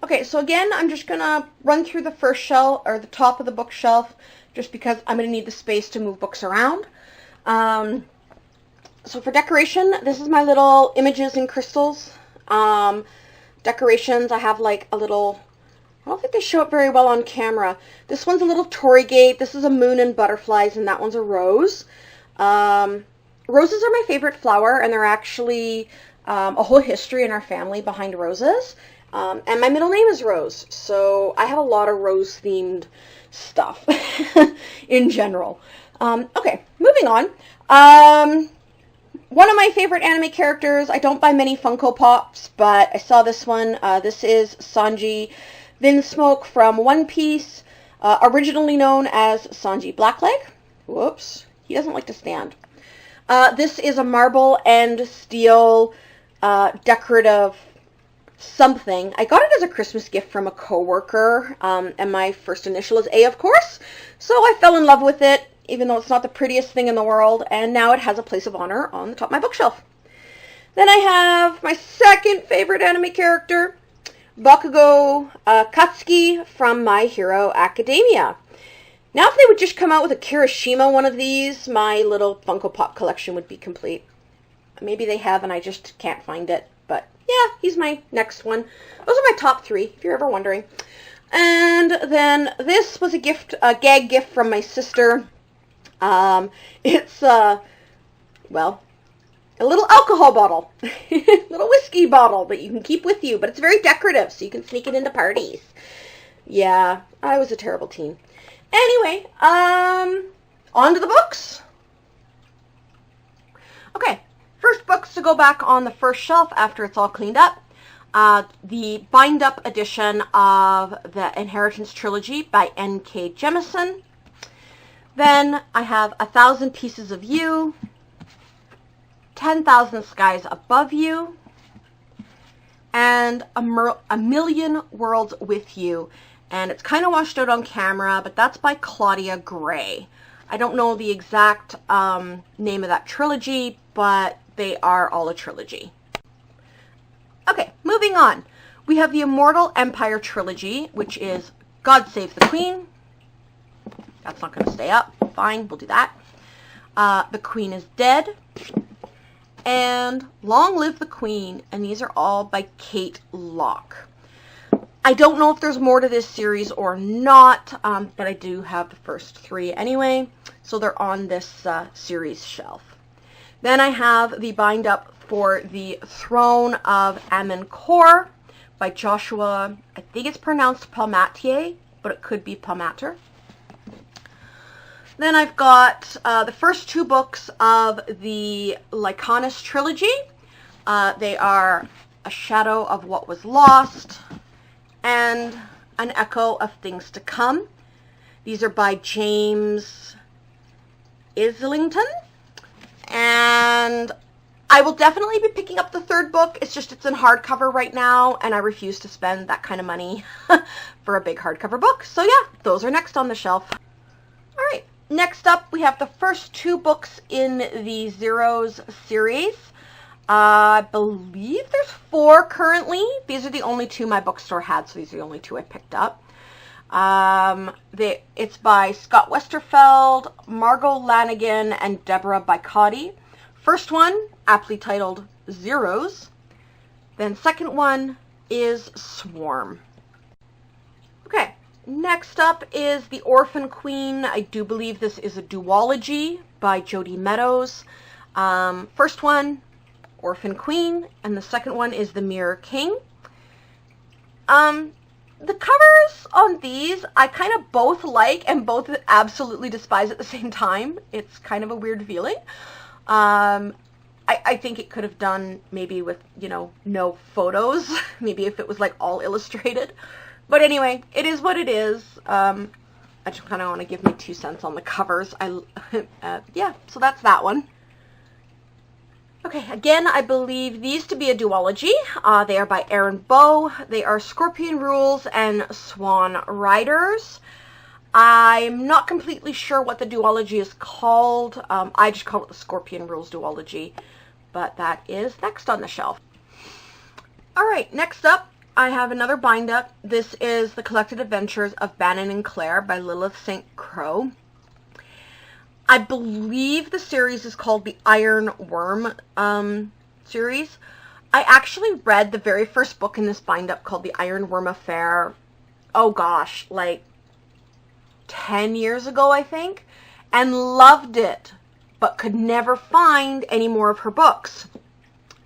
Okay, so again, I'm just going to run through the first shelf, or the top of the bookshelf, just because I'm going to need the space to move books around. So for decoration, this is my little images and crystals. Decorations, I have like a little, I don't think they show up very well on camera. This one's a little Tory gate. This is a moon and butterflies, and that one's a rose. Roses are my favorite flower, and they're actually a whole history in our family behind roses. And my middle name is Rose, so I have a lot of rose-themed stuff in general. Okay, moving on. One of my favorite anime characters, I don't buy many Funko Pops, but I saw this one. This is Sanji Vinsmoke from One Piece, originally known as Sanji Blackleg. Whoops, he doesn't like to stand. This is a marble and steel decorative something. I got it as a Christmas gift from a coworker, and my first initial is A, of course, so I fell in love with it, even though it's not the prettiest thing in the world, and now it has a place of honor on the top of my bookshelf. Then I have my second favorite anime character, Bakugo Katsuki from My Hero Academia. Now if they would just come out with a Kirishima one of these, my little Funko Pop collection would be complete. Maybe they have and I just can't find it, but yeah, he's my next one. Those are my top three, if you're ever wondering. And then this was a gift, a gag gift from my sister. It's, well, a little alcohol bottle, little whiskey bottle that you can keep with you, but it's very decorative, so you can sneak it into parties. Yeah, I was a terrible teen. Anyway, on to the books. Okay, first books to go back on the first shelf after it's all cleaned up. The bind-up edition of the Inheritance Trilogy by N.K. Jemisin. Then I have 1,000 Pieces of You, 10,000 Skies Above You, and a Million Worlds with You. And it's kind of washed out on camera, but that's by Claudia Gray. I don't know the exact name of that trilogy, but they are all a trilogy. Okay, moving on. We have the Immortal Empire trilogy, which is God Save the Queen. That's not going to stay up. Fine, we'll do that. The Queen is Dead. And Long Live the Queen. And these are all by Kate Locke. I don't know if there's more to this series or not, but I do have the first three anyway. So they're on this series shelf. Then I have the bind up for the Throne of Aman'Kor by Joshua, I think it's pronounced Palmatier, but it could be Palmater. Then I've got the first two books of the Lycanis trilogy. They are A Shadow of What Was Lost and An Echo of Things to Come. These are by James Islington. And I will definitely be picking up the third book. It's just it's in hardcover right now, and I refuse to spend that kind of money for a big hardcover book. So yeah, those are next on the shelf. All right. Next up, we have the first two books in the Zeros series. I believe there's 4 currently. These are the only 2 my bookstore had, so these are the only 2 I picked up. It's by Scott Westerfeld, Margot Lanigan, and Deborah Baicotti. First one, aptly titled Zeros. Then second one is Swarm. Okay. Next up is The Orphan Queen. I do believe this is a duology by Jody Meadows. First one, Orphan Queen, and the second one is The Mirror King. The covers on these, I kind of both like and both absolutely despise at the same time. It's kind of a weird feeling. I think it could have done maybe with, no photos. Maybe if it was like all illustrated. But anyway, it is what it is. I just kind of want to give my 2 cents on the covers. Yeah, so that's that one. Okay, again, I believe these to be a duology. They are by Aaron Bow. They are Scorpion Rules and Swan Riders. I'm not completely sure what the duology is called. I just call it the Scorpion Rules duology. But that is next on the shelf. All right, next up, I have another bind-up. This is The Collected Adventures of Bannon and Claire by Lilith St. Crow. I believe the series is called the Iron Worm series. I actually read the very first book in this bind-up called The Iron Worm Affair, oh gosh, like 10 years ago, I think, and loved it, but could never find any more of her books.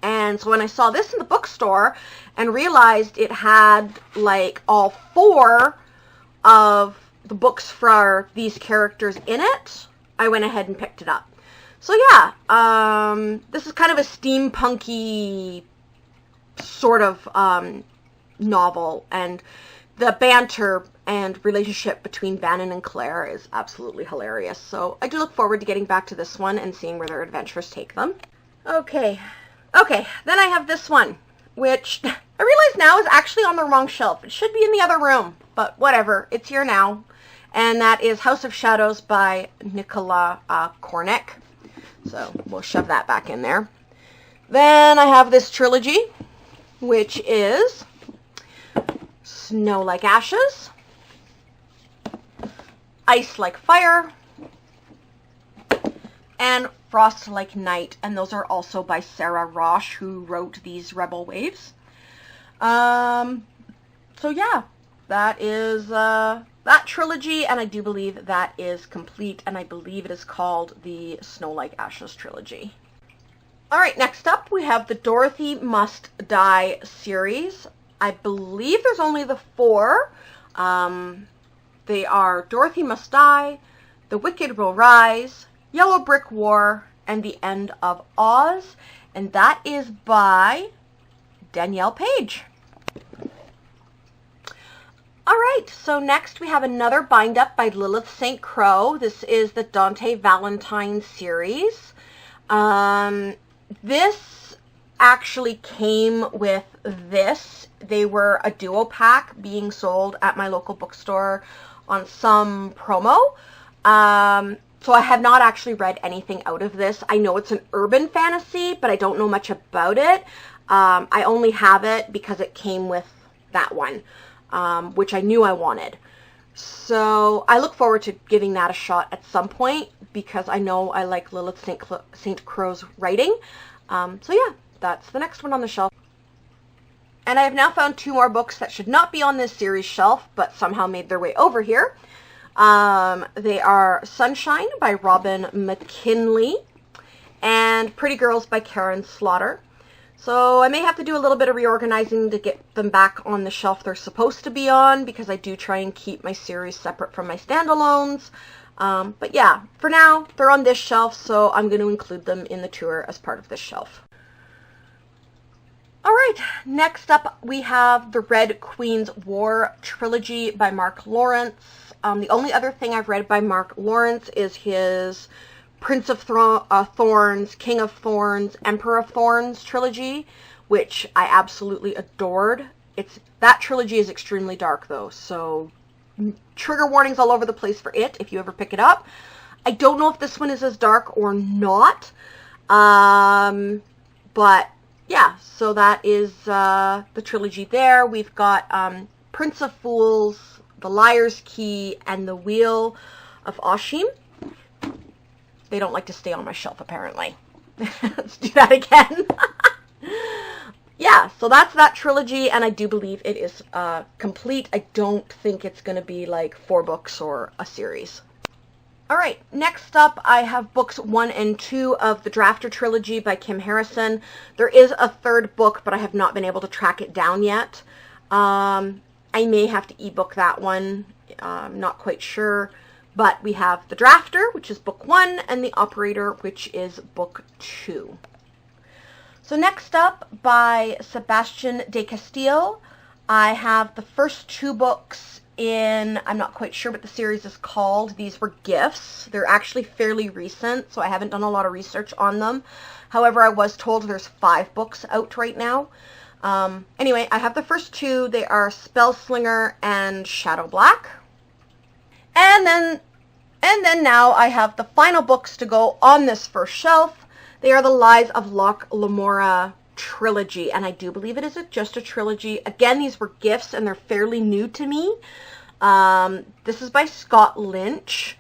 And so when I saw this in the bookstore and realized it had like all 4 of the books for these characters in it, I went ahead and picked it up. So yeah, this is kind of a steampunky sort of novel, and the banter and relationship between Bannon and Claire is absolutely hilarious. So I do look forward to getting back to this one and seeing where their adventures take them. Okay, then I have this one, which I realize now is actually on the wrong shelf. It should be in the other room, but whatever, it's here now. And that is House of Shadows by Nicola Kornick. So we'll shove that back in there. Then I have this trilogy, which is Snow Like Ashes, Ice Like Fire, and Frost Like Night. And those are also by Sarah Roche, who wrote these Rebel Waves. So yeah, that is that trilogy, and I do believe that is complete, and I believe it is called the Snow Like Ashes trilogy. Alright, next up we have the Dorothy Must Die series. I believe there's only the 4. They are Dorothy Must Die, The Wicked Will Rise, Yellow Brick War, and The End of Oz, and that is by Danielle Page. Alright, so next we have another bind-up by Lilith St. Crow. This is the Dante Valentine series. This actually came with this. They were a duo pack being sold at my local bookstore on some promo. So I have not actually read anything out of this. I know it's an urban fantasy, but I don't know much about it. I only have it because it came with that one. Which I knew I wanted. So I look forward to giving that a shot at some point because I know I like Lilith St. Crow's writing. So yeah, that's the next one on the shelf. And I have now found 2 more books that should not be on this series shelf, but somehow made their way over here. They are Sunshine by Robin McKinley and Pretty Girls by Karen Slaughter. So I may have to do a little bit of reorganizing to get them back on the shelf they're supposed to be on, because I do try and keep my series separate from my standalones. But yeah, for now, they're on this shelf, so I'm going to include them in the tour as part of this shelf. Alright, next up we have the Red Queen's War trilogy by Mark Lawrence. The only other thing I've read by Mark Lawrence is his Prince of Thorns, King of Thorns, Emperor of Thorns trilogy, which I absolutely adored. That trilogy is extremely dark though, so trigger warnings all over the place for it if you ever pick it up. I don't know if this one is as dark or not, but yeah, so that is the trilogy there. We've got Prince of Fools, The Liar's Key, and The Wheel of Oshim. They don't like to stay on my shelf, apparently. Let's do that again. Yeah, so that's that trilogy, and I do believe it is complete. I don't think it's going to be like 4 books or a series. Alright, next up I have books 1 and 2 of the Drafter trilogy by Kim Harrison. There is a 3rd book, but I have not been able to track it down yet. I may have to ebook that one. I'm not quite sure. But we have The Drafter, which is book 1, and The Operator, which is book 2. So next up, by Sebastian de Castile, I have the first 2 books in, I'm not quite sure what the series is called. These were gifts. They're actually fairly recent, so I haven't done a lot of research on them. However, I was told there's 5 books out right now. Anyway, I have the first 2. They are Spellslinger and Shadow Black. And then now I have the final books to go on this first shelf. They are the Lies of Locke Lamora trilogy, and I do believe it is just a trilogy. Again, these were gifts, and they're fairly new to me. This is by Scott Lynch,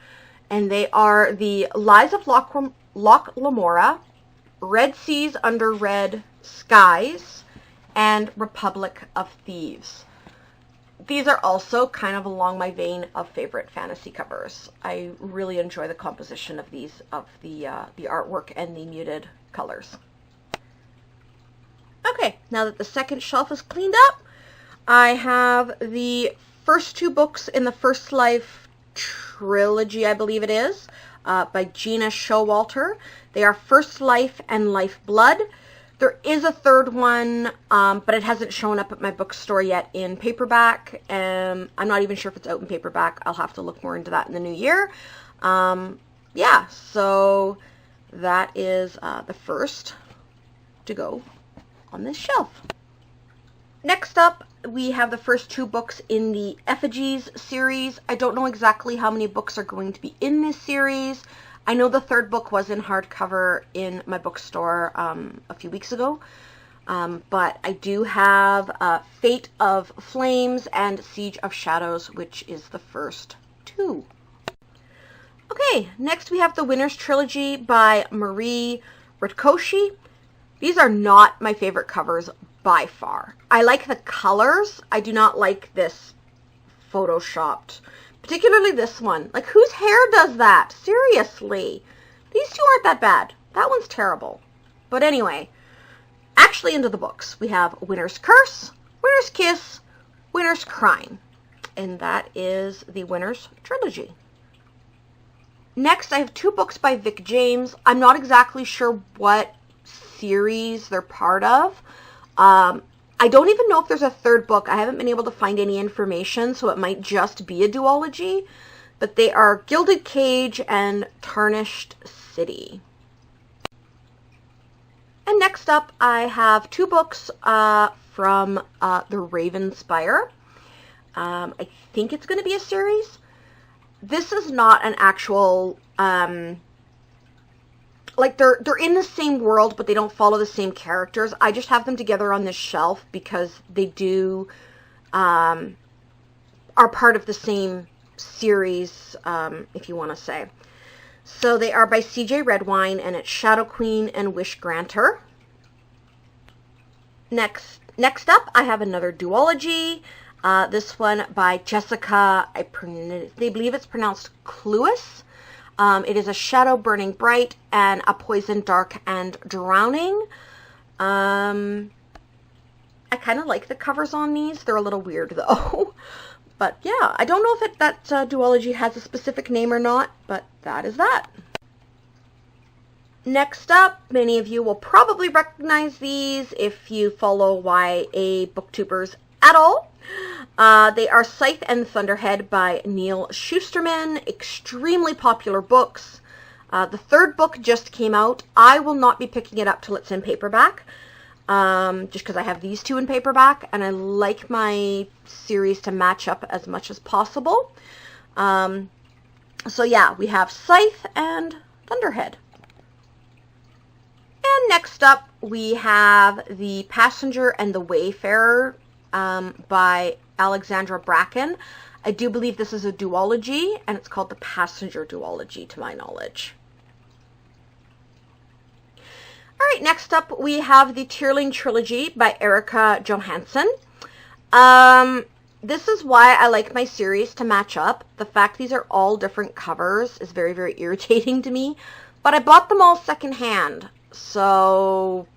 and they are the Lies of Loch Lamora, Red Seas Under Red Skies, and Republic of Thieves. These are also kind of along my vein of favorite fantasy covers. I really enjoy the composition of these, of the artwork and the muted colors. Okay, now that the second shelf is cleaned up, I have the first two books in the First Life trilogy, I believe it is, by Gina Showalter. They are First Life and Life Blood. There is a third one, but it hasn't shown up at my bookstore yet in paperback. I'm not even sure if it's out in paperback. I'll have to look more into that in the new year. Yeah, so that is the first to go on this shelf. Next up, we have the first two books in the Effigies series. I don't know exactly how many books are going to be in this series. I know the third book was in hardcover in my bookstore a few weeks ago, but I do have Fate of Flames and Siege of Shadows, which is the first two. Okay, next we have the Winners Trilogy by Marie Rutkoshi. These are not my favorite covers by far. I like the colors. I do not like this photoshopped, particularly this one. Like, whose hair does that? Seriously. These two aren't that bad. That one's terrible. But anyway, actually into the books. We have Winner's Curse, Winner's Kiss, Winner's Crime. And that is the Winners Trilogy. Next, I have two books by Vic James. I'm not exactly sure what series they're part of. I don't even know if there's a third book. I haven't been able to find any information, so it might just be a duology. But they are Gilded Cage and Tarnished City. And next up, I have two books from the Ravenspire. I think it's going to be a series. This is not an actual... like, they're in the same world, but they don't follow the same characters. I just have them together on this shelf because they do, are part of the same series, if you want to say. So they are by C.J. Redwine, and it's Shadow Queen and Wish Granter. Next up, I have another duology. This one by Jessica, I believe it's pronounced Cluis. It is A Shadow Burning Bright and A Poison Dark and Drowning. I kind of like the covers on these. They're a little weird though. But yeah, I don't know if that duology has a specific name or not, but that is that. Next up, many of you will probably recognize these if you follow YA booktubers at all. They are Scythe and Thunderhead by Neil Shusterman. Extremely popular books. The third book just came out. I will not be picking it up till it's in paperback, just because I have these two in paperback, and I like my series to match up as much as possible. So yeah, we have Scythe and Thunderhead. And next up, we have The Passenger and the Wayfarer by Alexandra Bracken. I do believe this is a duology, and it's called The Passenger Duology, to my knowledge. All right, next up, we have the Tierling Trilogy by Erica Johansson. This is why I like my series to match up. The fact these are all different covers is very, very irritating to me, but I bought them all secondhand. So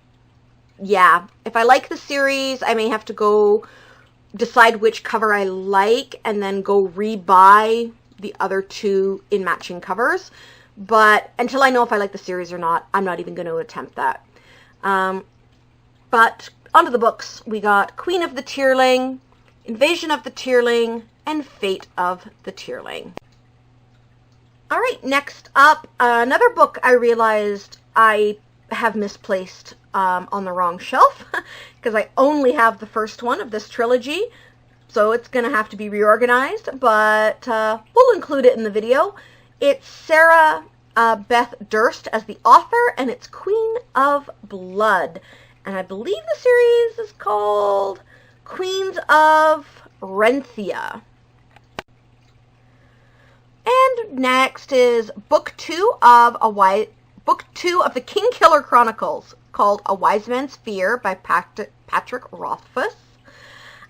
yeah, if I like the series, I may have to go decide which cover I like and then go rebuy the other two in matching covers. But until I know if I like the series or not, I'm not even going to attempt that. But onto the books, we got Queen of the Tierling, Invasion of the Tierling, and Fate of the Tierling. All right, next up, another book I realized I have misplaced on the wrong shelf because I only have the first one of this trilogy, so it's going to have to be reorganized, but we'll include it in the video. It's Sarah Beth Durst as the author, and it's Queen of Blood. and I believe the series is called Queens of Renthia. And next is book two of the King Killer Chronicles, called A Wise Man's Fear by Patrick Rothfuss.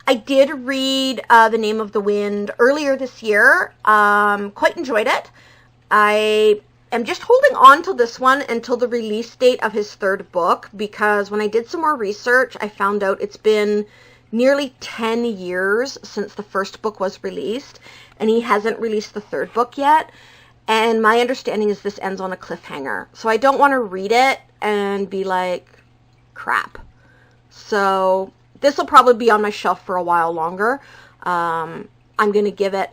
I did read The Name of the Wind earlier this year. Quite enjoyed it. I am just holding on to this one until the release date of his third book, because when I did some more research, I found out it's been nearly 10 years since the first book was released, and he hasn't released the third book yet. And my understanding is this ends on a cliffhanger. So I don't want to read it and be like, crap. So this will probably be on my shelf for a while longer. I'm going to give it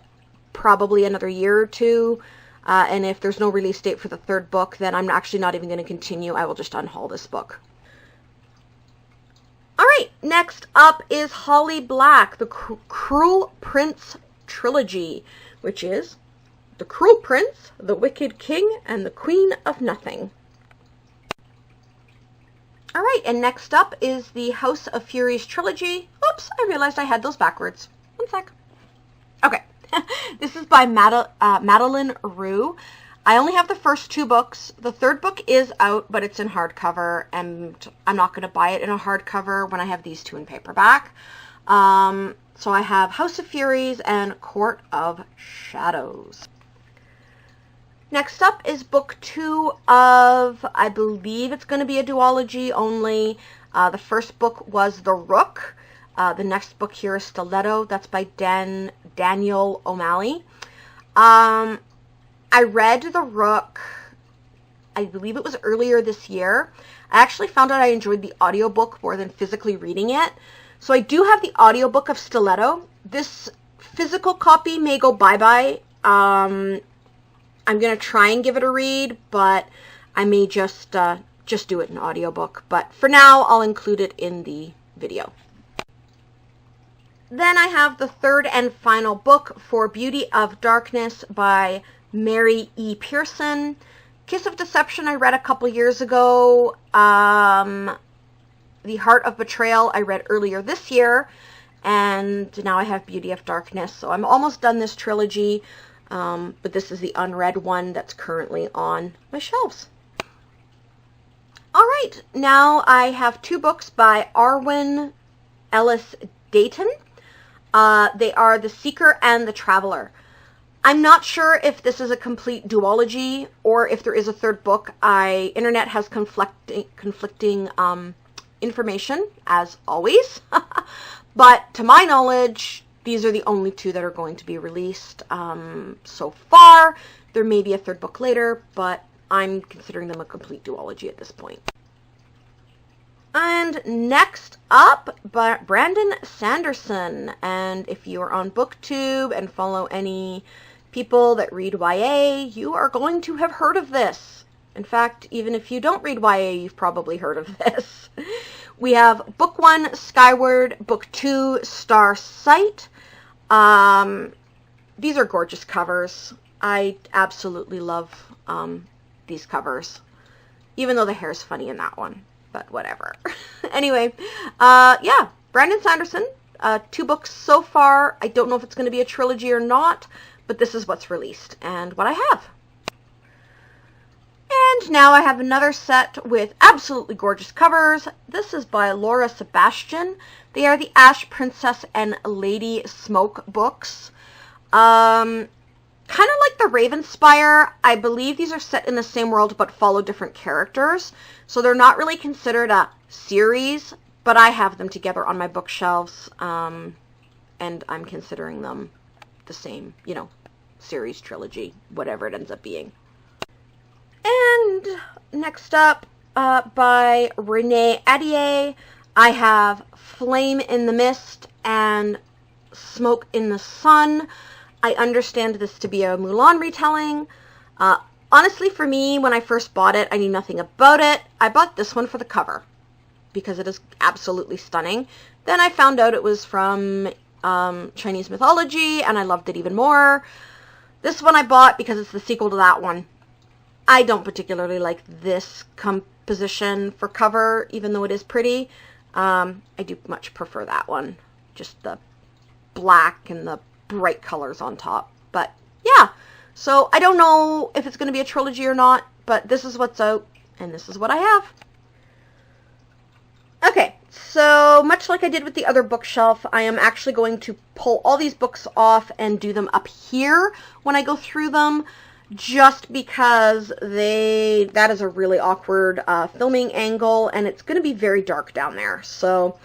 probably another year or two. And if there's no release date for the third book, then I'm actually not even going to continue. I will just unhaul this book. All right, next up is Holly Black, the Cruel Prince trilogy, which is The Cruel Prince, The Wicked King, and The Queen of Nothing. All right, and next up is the House of Furies trilogy. Oops, I realized I had those backwards. One sec. Okay, this is by Madeline Rue. I only have the first two books. The third book is out, but it's in hardcover, and I'm not going to buy it in a hardcover when I have these two in paperback. So I have House of Furies and Court of Shadows. Next up is book two of, I believe it's going to be a duology only. The first book was The Rook. The next book here is Stiletto. That's by Daniel O'Malley. I read The Rook, I believe it was earlier this year. I actually found out I enjoyed the audiobook more than physically reading it. So I do have the audiobook of Stiletto. This physical copy may go bye-bye. I'm going to try and give it a read, but I may just do it in audiobook. But for now, I'll include it in the video. Then I have the third and final book for Beauty of Darkness by Mary E. Pearson. Kiss of Deception I read a couple years ago. The Heart of Betrayal I read earlier this year. And now I have Beauty of Darkness. So I'm almost done this trilogy. But this is the unread one that's currently on my shelves. All right, now I have two books by Arwen Ellis Dayton. They are The Seeker and The Traveler. I'm not sure if this is a complete duology or if there is a third book. Internet has conflicting information, as always. But to my knowledge, these are the only two that are going to be released so far. There may be a third book later, but I'm considering them a complete duology at this point. And next up, Brandon Sanderson. And if you are on BookTube and follow any people that read YA, you are going to have heard of this. In fact, even if you don't read YA, you've probably heard of this. We have book 1, Skyward, book 2, Star Sight. These are gorgeous covers. I absolutely love these covers, even though the hair is funny in that one, but whatever. Anyway, yeah, Brandon Sanderson, 2 books so far. I don't know if it's going to be a trilogy or not, but this is what's released and what I have. And now I have another set with absolutely gorgeous covers. This is by Laura Sebastian. They are the Ash Princess and Lady Smoke books. Kind of like the Ravenspire. I believe these are set in the same world but follow different characters. So they're not really considered a series, but I have them together on my bookshelves. And I'm considering them the same, you know, series, trilogy, whatever it ends up being. And next up, by Renee Adier, I have Flame in the Mist and Smoke in the Sun. I understand this to be a Mulan retelling. Honestly, for me, when I first bought it, I knew nothing about it. I bought this one for the cover because it is absolutely stunning. Then I found out it was from Chinese mythology, and I loved it even more. This one I bought because it's the sequel to that one. I don't particularly like this position for cover, even though it is pretty. I do much prefer that one. Just the black and the bright colors on top. But yeah, so I don't know if it's going to be a trilogy or not, but this is what's out, and this is what I have. Okay, so much like I did with the other bookshelf, I am actually going to pull all these books off and do them up here when I go through them, just because that is a really awkward filming angle, and it's going to be very dark down there. So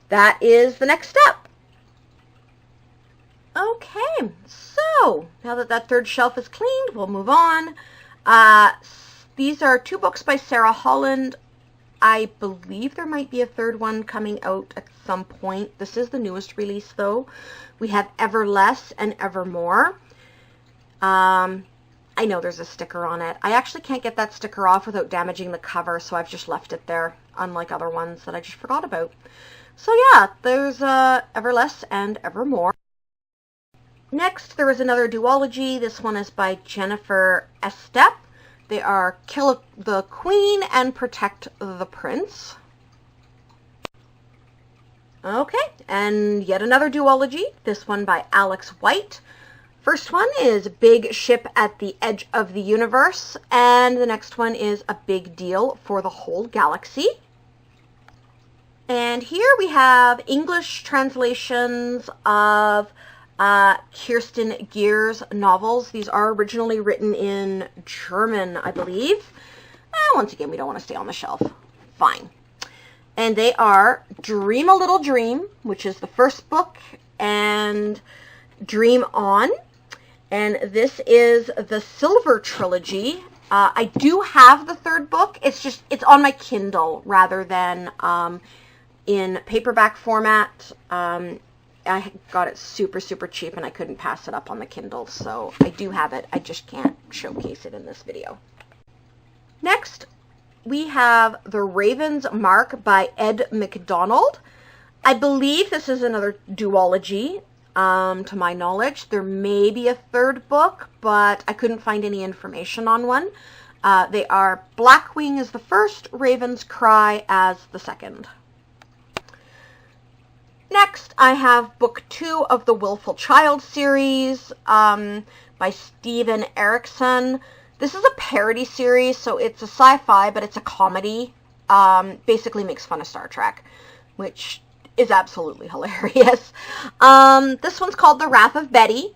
that is the next step. Okay, so now that that third shelf is cleaned, we'll move on. These are 2 books by Sarah Holland. I believe there might be a third one coming out at some point. This is the newest release, though. We have Ever Less and Evermore. I know there's a sticker on it. I actually can't get that sticker off without damaging the cover, so I've just left it there, unlike other ones that I just forgot about. So yeah, there's Ever Less and Evermore. Next, there is another duology. This one is by Jennifer Estep. They are Kill the Queen and Protect the Prince. Okay, and yet another duology. This one by Alex White. First one is Big Ship at the Edge of the Universe, and the next one is A Big Deal for the Whole Galaxy. And here we have English translations of Kirsten Gier's novels. These are originally written in German, I believe. Once again, we don't want to stay on the shelf. Fine. And they are Dream a Little Dream, which is the first book, and Dream On. And this is the Silver Trilogy. I do have the third book. It's on my Kindle rather than in paperback format. I got it super, super cheap, and I couldn't pass it up on the Kindle, so I do have it. I just can't showcase it in this video. Next, we have The Raven's Mark by Ed McDonald. I believe this is another duology, to my knowledge. There may be a third book, but I couldn't find any information on one. They are Blackwing as the first, Raven's Cry as the second. Next, I have book 2 of the Willful Child series by Steven Erikson. This is a parody series, so it's a sci-fi, but it's a comedy. Basically makes fun of Star Trek, which is absolutely hilarious. This one's called The Wrath of Betty.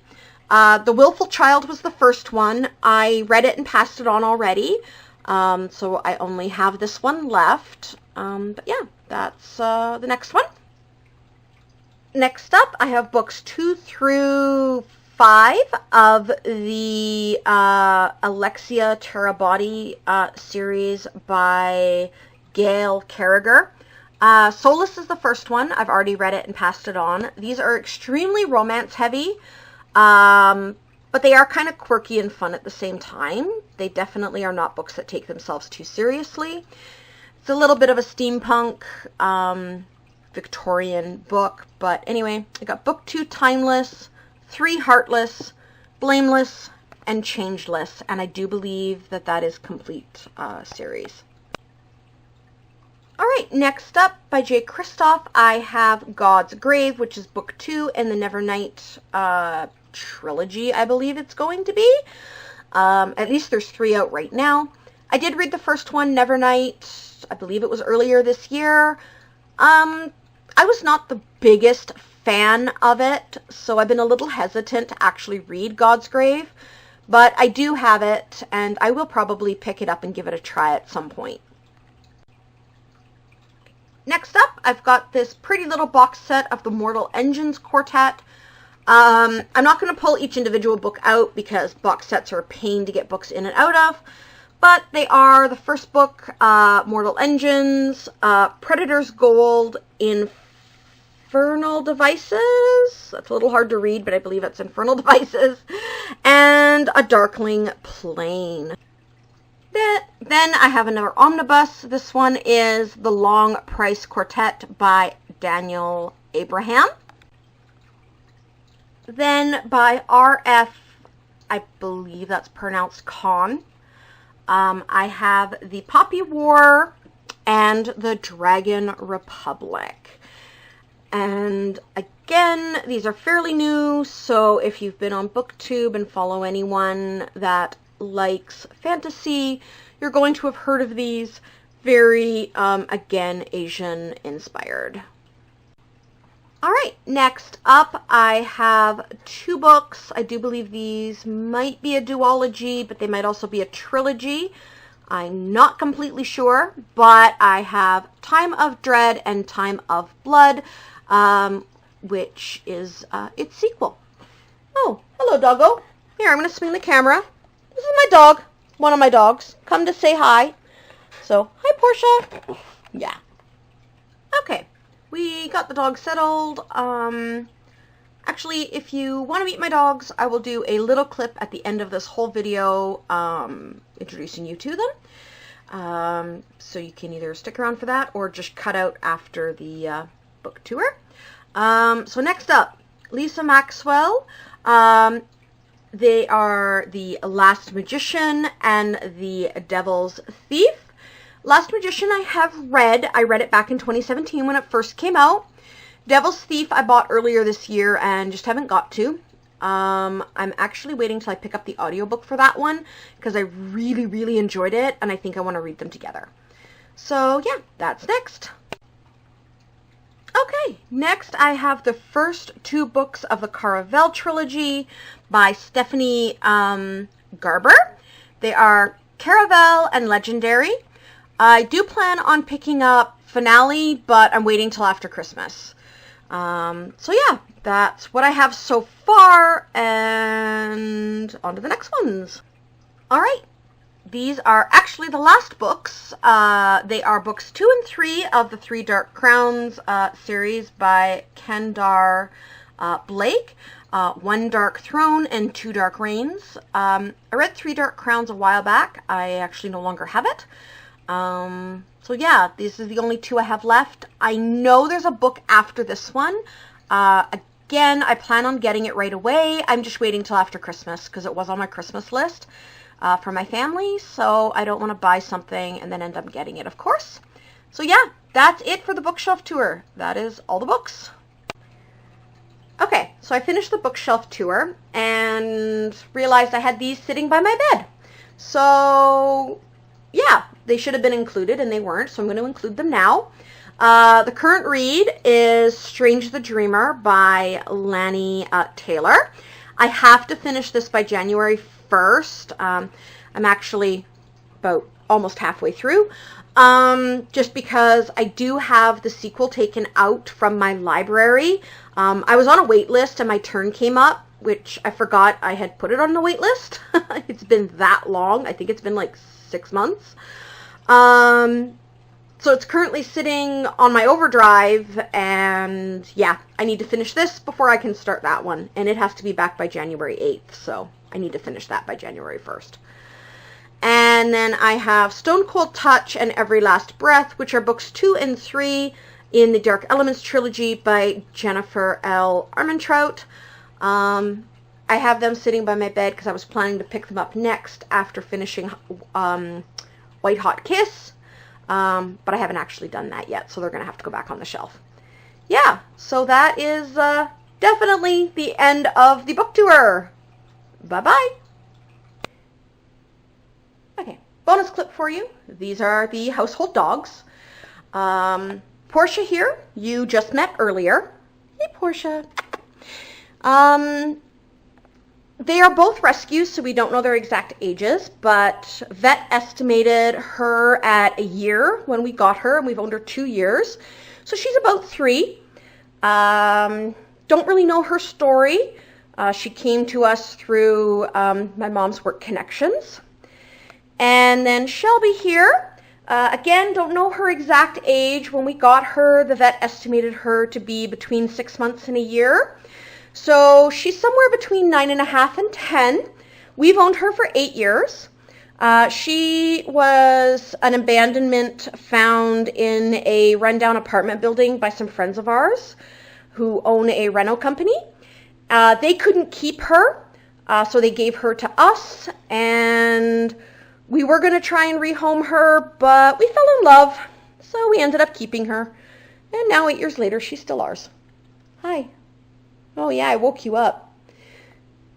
The Willful Child was the first one. I read it and passed it on already, so I only have this one left. But yeah, that's the next one. Next up, I have books 2 through 5 of the Alexia Terabody series by Gail Carriger. Solace is the first one. I've already read it and passed it on. These are extremely romance heavy, but they are kind of quirky and fun at the same time. They definitely are not books that take themselves too seriously. It's a little bit of a steampunk Victorian book, but anyway, I got book 2 Timeless, 3 Heartless, Blameless, and Changeless, and I do believe that that is complete series. Alright, next up by Jay Kristoff, I have God's Grave, which is book 2 in the Nevernight trilogy, I believe it's going to be. At least there's 3 out right now. I did read the first one, Nevernight, I believe it was earlier this year. I was not the biggest fan of it, so I've been a little hesitant to actually read God's Grave, but I do have it, and I will probably pick it up and give it a try at some point. Next up, I've got this pretty little box set of the Mortal Engines Quartet. I'm not going to pull each individual book out because box sets are a pain to get books in and out of, but they are the first book, Mortal Engines, Predator's Gold, Infernal Devices, that's a little hard to read, but I believe it's Infernal Devices, and A Darkling Plane. Then I have another omnibus. This one is The Long Price Quartet by Daniel Abraham. Then by R.F., I believe that's pronounced Khan, I have the Poppy War and the Dragon Republic. And again, these are fairly new, so if you've been on BookTube and follow anyone that likes fantasy, you're going to have heard of these. Very, again, Asian inspired. All right, next up I have 2 books. I do believe these might be a duology, but they might also be a trilogy. I'm not completely sure, but I have Time of Dread and Time of Blood, which is its sequel. Oh, hello, doggo. Here, I'm going to swing the camera. This is my dog, one of my dogs. Come to say hi. So, hi, Portia. Yeah. Okay, we got the dog settled. Actually, if you want to meet my dogs, I will do a little clip at the end of this whole video introducing you to them. So you can either stick around for that or just cut out after the book tour. So next up, Lisa Maxwell. They are The Last Magician and The Devil's Thief. Last Magician I have read. I read it back in 2017 when it first came out. Devil's Thief I bought earlier this year and just haven't got to. I'm actually waiting till I pick up the audiobook for that one because I really, really enjoyed it and I think I want to read them together. So yeah, that's next. Okay, next I have the first 2 books of the Caravel trilogy by Stephanie Garber. They are Caravel and Legendary. I do plan on picking up Finale, but I'm waiting till after Christmas. So yeah, that's what I have so far, and on to the next ones. All right, these are actually the last books. They are books 2 and 3 of the 3 Dark Crowns series by Kendar Blake. 1 Dark Throne and 2 Dark Reigns. I read 3 Dark Crowns a while back. I actually no longer have it. So yeah, these are the only 2 I have left. I know there's a book after this one. Again, I plan on getting it right away. I'm just waiting till after Christmas because it was on my Christmas list for my family. So I don't want to buy something and then end up getting it, of course. So yeah, that's it for the bookshelf tour. That is all the books. Okay, so I finished the bookshelf tour and realized I had these sitting by my bed. So yeah, they should have been included and they weren't, so I'm going to include them now. The current read is Strange the Dreamer by Lani Taylor. I have to finish this by January 1st. I'm actually about almost halfway through, just because I do have the sequel taken out from my library. I was on a wait list and my turn came up, which I forgot I had put it on the wait list. It's been that long. I think it's been like 6 months. So it's currently sitting on my overdrive, and yeah, I need to finish this before I can start that one, and it has to be back by January 8th, so I need to finish that by January 1st. And then I have Stone Cold Touch and Every Last Breath, which are books 2 and 3 in the Dark Elements trilogy by Jennifer L. Armentrout. I have them sitting by my bed because I was planning to pick them up next after finishing White Hot Kiss, but I haven't actually done that yet, so they're going to have to go back on the shelf. Yeah, so that is definitely the end of the book tour. Bye-bye. Okay, bonus clip for you. These are the household dogs. Portia here, you just met earlier. Hey, Portia. They are both rescues, so we don't know their exact ages, but vet estimated her at a year when we got her, and we've owned her 2 years. So she's about 3. Don't really know her story. She came to us through my mom's work connections. And then Shelby here, again, don't know her exact age. When we got her, the vet estimated her to be between 6 months and a year. So she's somewhere between 9.5 and 10. We've owned her for 8 years. She was an abandonment found in a rundown apartment building by some friends of ours who own a reno company. They couldn't keep her, so they gave her to us, and We were going to try and rehome her, but we fell in love, so we ended up keeping her. And now 8 years later, she's still ours. Hi. Oh yeah, I woke you up.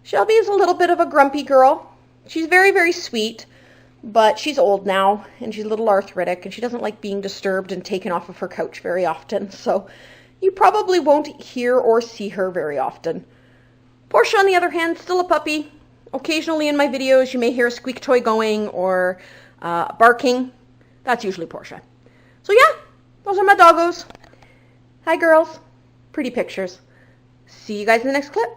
Shelby is a little bit of a grumpy girl. She's very, very sweet, but she's old now, and she's a little arthritic, and she doesn't like being disturbed and taken off of her couch very often, so you probably won't hear or see her very often. Portia, on the other hand, still a puppy. Occasionally in my videos, you may hear a squeak toy going or barking. That's usually Portia. So yeah, those are my doggos. Hi, girls. Pretty pictures. See you guys in the next clip.